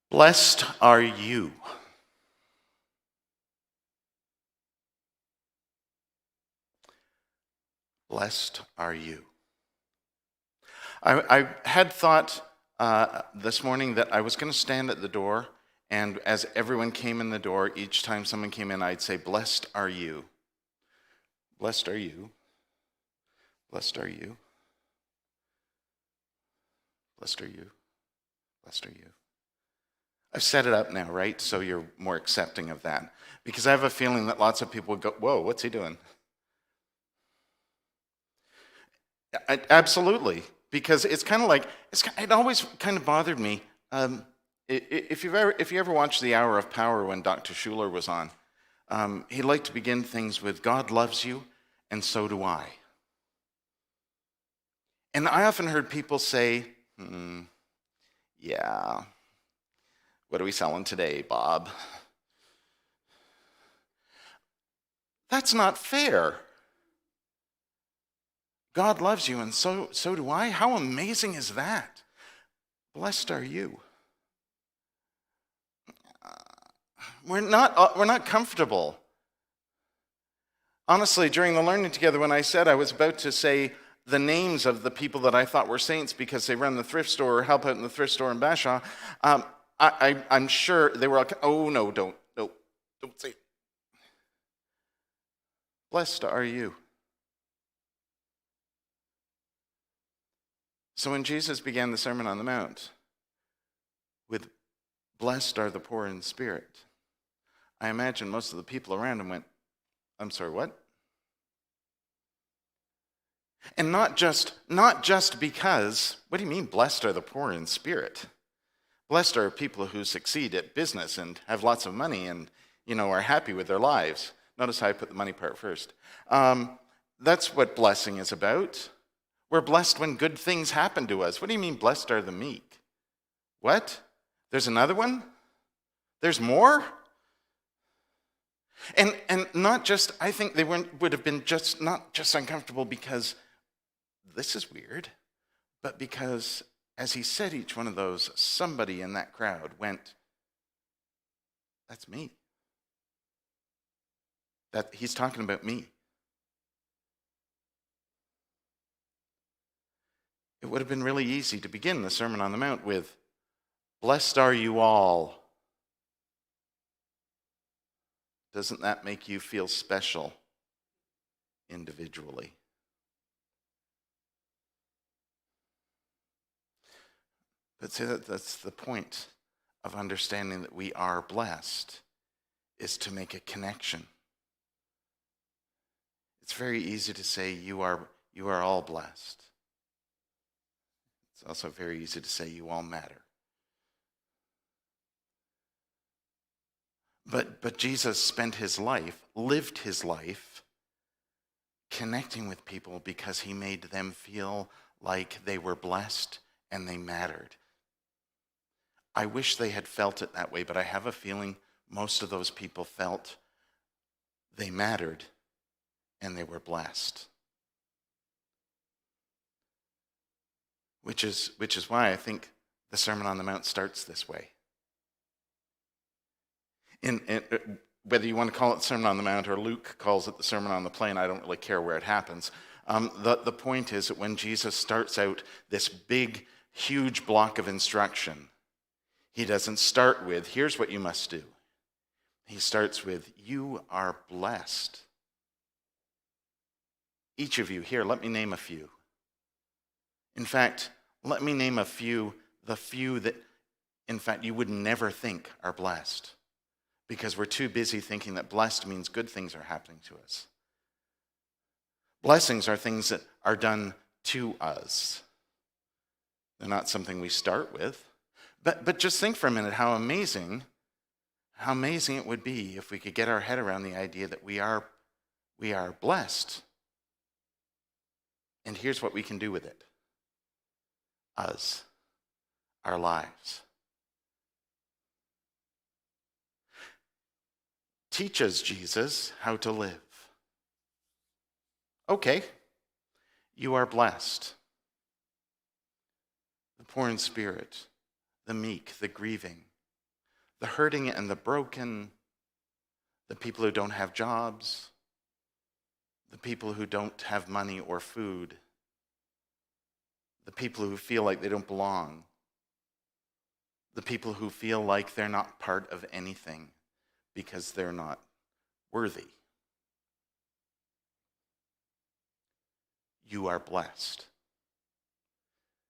Blessed are you. Blessed are you. I had thought this morning that I was going to stand at the door, and as everyone came in the door, each time someone came in, I'd say, "Blessed are you. Blessed are you. Blessed are you. Blessed are you. Blessed are you." I've set it up now, right? So you're more accepting of that. Because I have a feeling that lots of people would go, "Whoa, what's he doing?" Absolutely. Because it's kind of like, it always kind of bothered me. If you ever watched The Hour of Power when Dr. Schuller was on, he liked to begin things with, "God loves you, and so do I." And I often heard people say, "Yeah, what are we selling today, Bob?" That's not fair. God loves you, and so do I. How amazing is that? Blessed are you. We're not comfortable. Honestly, during the learning together, when I said I was about to say the names of the people that I thought were saints because they run the thrift store or help out in the thrift store in Bashaw, I'm sure they were like, "Oh no, don't say it." Blessed are you. So when Jesus began the Sermon on the Mount with "Blessed are the poor in spirit," I imagine most of the people around him went, "I'm sorry, what?" And not just because, what do you mean, blessed are the poor in spirit? Blessed are people who succeed at business and have lots of money and, are happy with their lives. Notice how I put the money part first. That's what blessing is about. We're blessed when good things happen to us. What do you mean, blessed are the meek? What? There's another one? There's more? And not just, I think they would have been not just uncomfortable because this is weird, but because as he said each one of those, somebody in that crowd went, "That's me. That he's talking about me." It would have been really easy to begin the Sermon on the Mount with, "Blessed are you all." Doesn't that make you feel special individually? But see, that's the point of understanding that we are blessed, is to make a connection. It's very easy to say you are all blessed. It's also very easy to say you all matter. But Jesus spent his life, lived his life, connecting with people because he made them feel like they were blessed and they mattered. I wish they had felt it that way, but I have a feeling most of those people felt they mattered and they were blessed. Which is why I think the Sermon on the Mount starts this way. Whether you want to call it Sermon on the Mount or Luke calls it the Sermon on the Plain, I don't really care where it happens. The point is that when Jesus starts out this big, huge block of instruction, he doesn't start with, "Here's what you must do." He starts with, "You are blessed." Each of you here, let me name a few. In fact, let me name the few that, in fact, you would never think are blessed, because we're too busy thinking that blessed means good things are happening to us. Blessings are things that are done to us. They're not something we start with. But just think for a minute how amazing it would be if we could get our head around the idea that we are blessed. And here's what we can do with it. Us. Our lives. Teach us, Jesus, how to live. Okay, you are blessed. The poor in spirit, the meek, the grieving, the hurting and the broken, the people who don't have jobs, the people who don't have money or food, the people who feel like they don't belong, the people who feel like they're not part of anything because they're not worthy. You are blessed.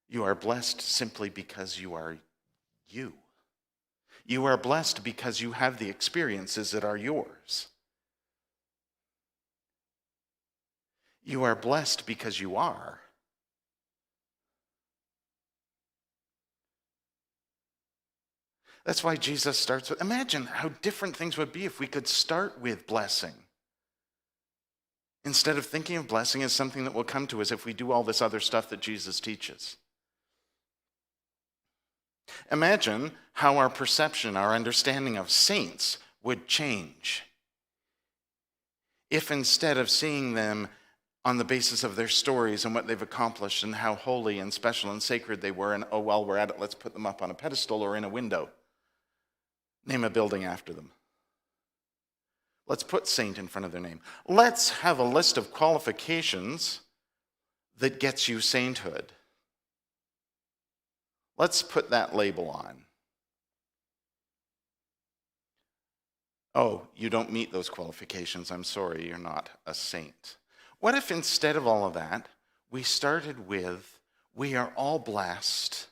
You are blessed simply because you are you. You are blessed because you have the experiences that are yours. You are blessed because you are. That's why Jesus starts with, imagine how different things would be if we could start with blessing. Instead of thinking of blessing as something that will come to us if we do all this other stuff that Jesus teaches. Imagine how our perception, our understanding of saints would change if instead of seeing them on the basis of their stories and what they've accomplished and how holy and special and sacred they were, and oh, well, we're at it, let's put them up on a pedestal or in a window. Name a building after them. Let's put saint in front of their name. Let's have a list of qualifications that gets you sainthood. Let's put that label on. Oh, you don't meet those qualifications. I'm sorry, you're not a saint. What if instead of all of that, we started with, we are all blessed,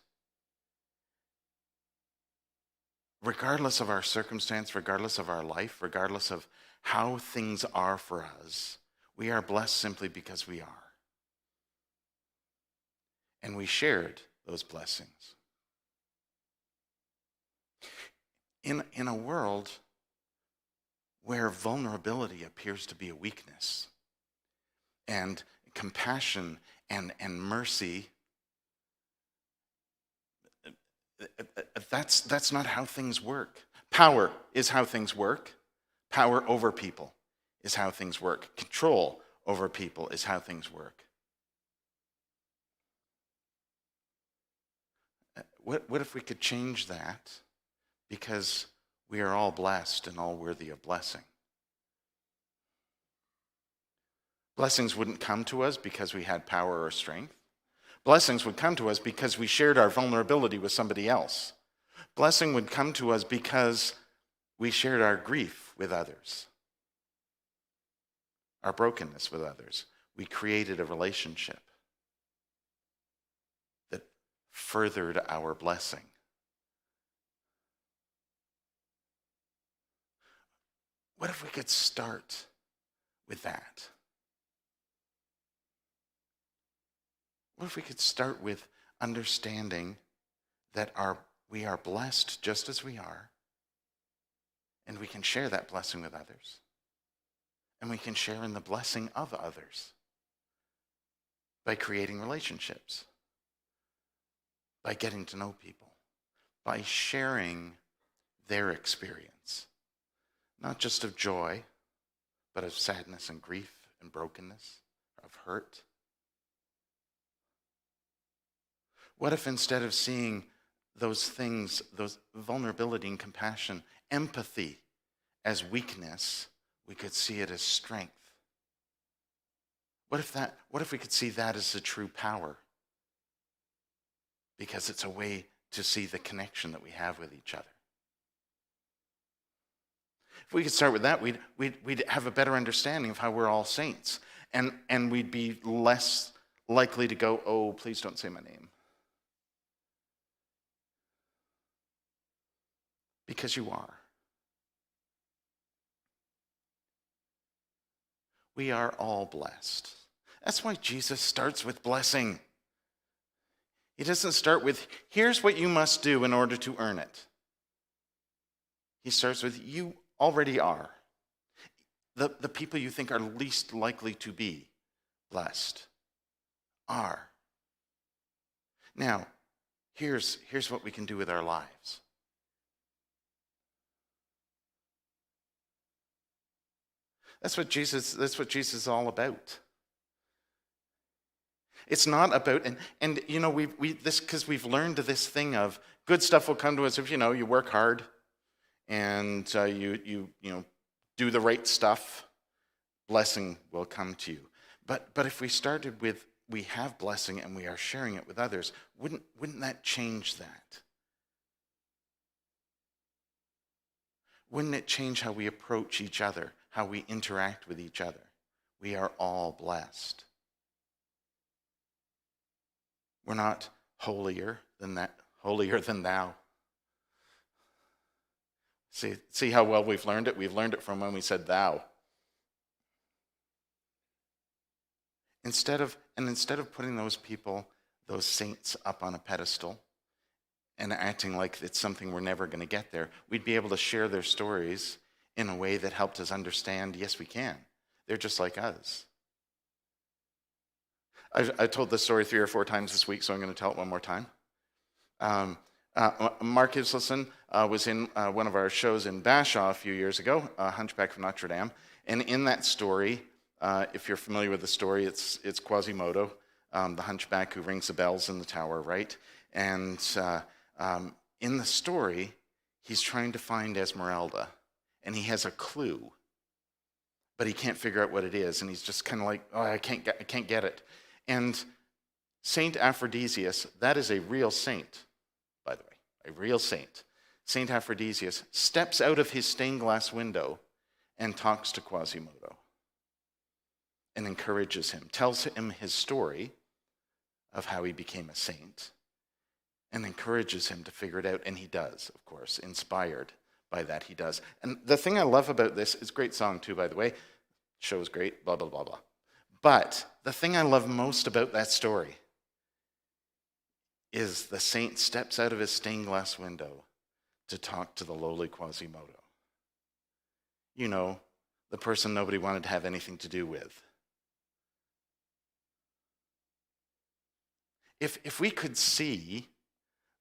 regardless of our circumstance, regardless of our life, regardless of how things are for us, we are blessed simply because we are. And we shared those blessings. In a world where vulnerability appears to be a weakness, and compassion and mercy, that's not how things work. Power is how things work. Power over people is how things work. Control over people is how things work. What if we could change that because we are all blessed and all worthy of blessing? Blessings wouldn't come to us because we had power or strength. Blessings would come to us because we shared our vulnerability with somebody else. Blessing would come to us because we shared our grief with others, our brokenness with others. We created a relationship that furthered our blessing. What if we could start with that? What if we could start with understanding that we are blessed just as we are, and we can share that blessing with others, and we can share in the blessing of others by creating relationships, by getting to know people, by sharing their experience, not just of joy, but of sadness and grief and brokenness, of hurt. What if instead of seeing those things, those vulnerability and compassion, empathy as weakness, we could see it as strength? What if we could see that as the true power? Because it's a way to see the connection that we have with each other. If we could start with that, we'd have a better understanding of how we're all saints. And we'd be less likely to go, oh, please don't say my name. Because you are. We are all blessed. That's why Jesus starts with blessing. He doesn't start with, here's what you must do in order to earn it. He starts with, you already are. The people you think are least likely to be blessed are. Now, here's what we can do with our lives. That's what Jesus is all about. It's not about, and you know, this because we've learned this thing of good stuff will come to us if you work hard and you do the right stuff, blessing will come to you. But if we started with we have blessing and we are sharing it with others, wouldn't that change that? Wouldn't it change how we approach each other, how we interact with each other? We are all blessed. We're not holier than thou. See how well we've learned it? We've learned it from when we said thou. Instead of putting those people, those saints, up on a pedestal and acting like it's something we're never going to get there, we'd be able to share their stories in a way that helped us understand, yes, we can. They're just like us. I told this story 3 or 4 times this week, so I'm going to tell it one more time. Mark Islison was in one of our shows in Bashaw a few years ago, Hunchback of Notre Dame, and in that story, if you're familiar with the story, it's Quasimodo, the hunchback who rings the bells in the tower, right? And in the story, he's trying to find Esmeralda, and he has a clue, but he can't figure out what it is, and he's just kind of like, oh, I can't get it. And Saint Aphrodisias, that is a real saint, by the way, a real saint. Saint Aphrodisias steps out of his stained glass window and talks to Quasimodo and encourages him, tells him his story of how he became a saint, and encourages him to figure it out, and he does, of course, inspired by that he does. And the thing I love about this, it's a great song too, by the way, show's great, blah, blah, blah, blah. But the thing I love most about that story is the saint steps out of his stained glass window to talk to the lowly Quasimodo. You know, the person nobody wanted to have anything to do with. If we could see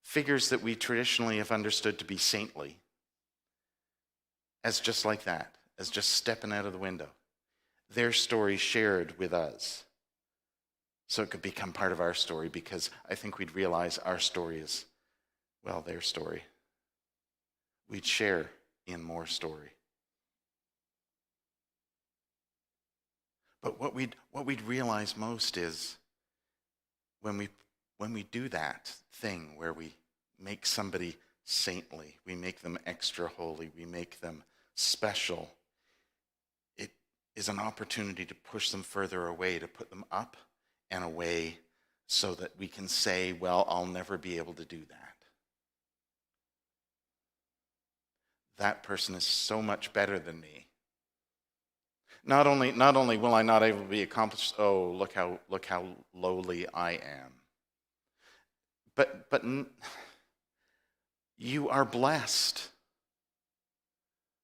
figures that we traditionally have understood to be saintly as just like that, as just stepping out of the window, their story shared with us, so it could become part of our story, because I think we'd realize our story is, well, their story. We'd share in more story. But what we'd realize most is when we do that thing where we make somebody saintly, we make them extra holy, we make them special, it is an opportunity to push them further away, to put them up and away, so that we can say, well, I'll never be able to do that. That person is so much better than me. Not only will I not able to be accomplished, oh, look how lowly I am. But you are blessed.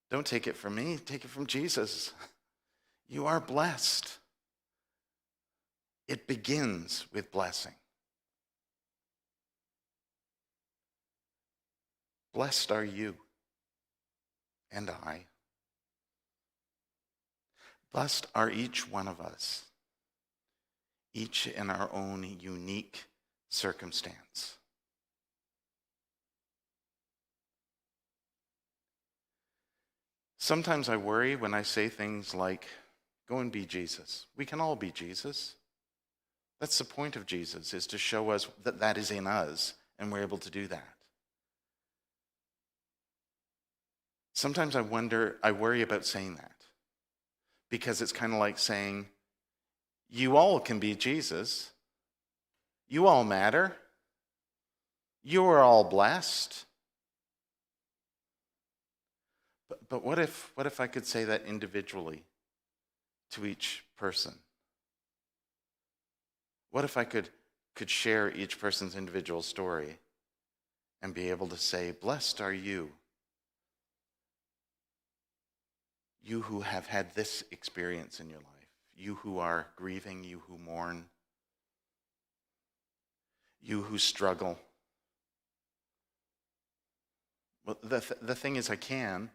Don't take it from me, take it from Jesus. You are blessed. It begins with blessing. Blessed are you and I. Blessed are each one of us, each in our own unique circumstance. Sometimes I worry when I say things like, go and be Jesus. We can all be Jesus. That's the point of Jesus, is to show us that that is in us, and we're able to do that. Sometimes I worry about saying that, because it's kind of like saying, you all can be Jesus. You all matter. You are all blessed. But what if I could say that individually to each person? What if I could share each person's individual story and be able to say, blessed are you, you who have had this experience in your life, you who are grieving, you who mourn, you who struggle. Well, the thing is, I can,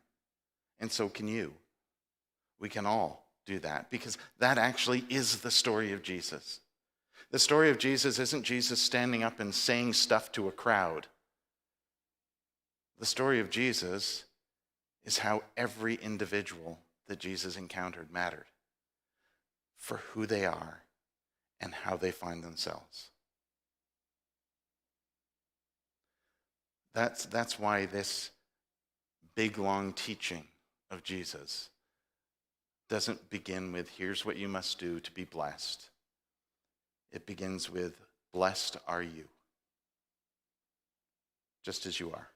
and so can you. We can all do that, because that actually is the story of Jesus. The story of Jesus isn't Jesus standing up and saying stuff to a crowd. The story of Jesus is how every individual that Jesus encountered mattered for who they are and how they find themselves. That's why this big, long teaching of Jesus doesn't begin with, here's what you must do to be blessed. It begins with, blessed are you, just as you are.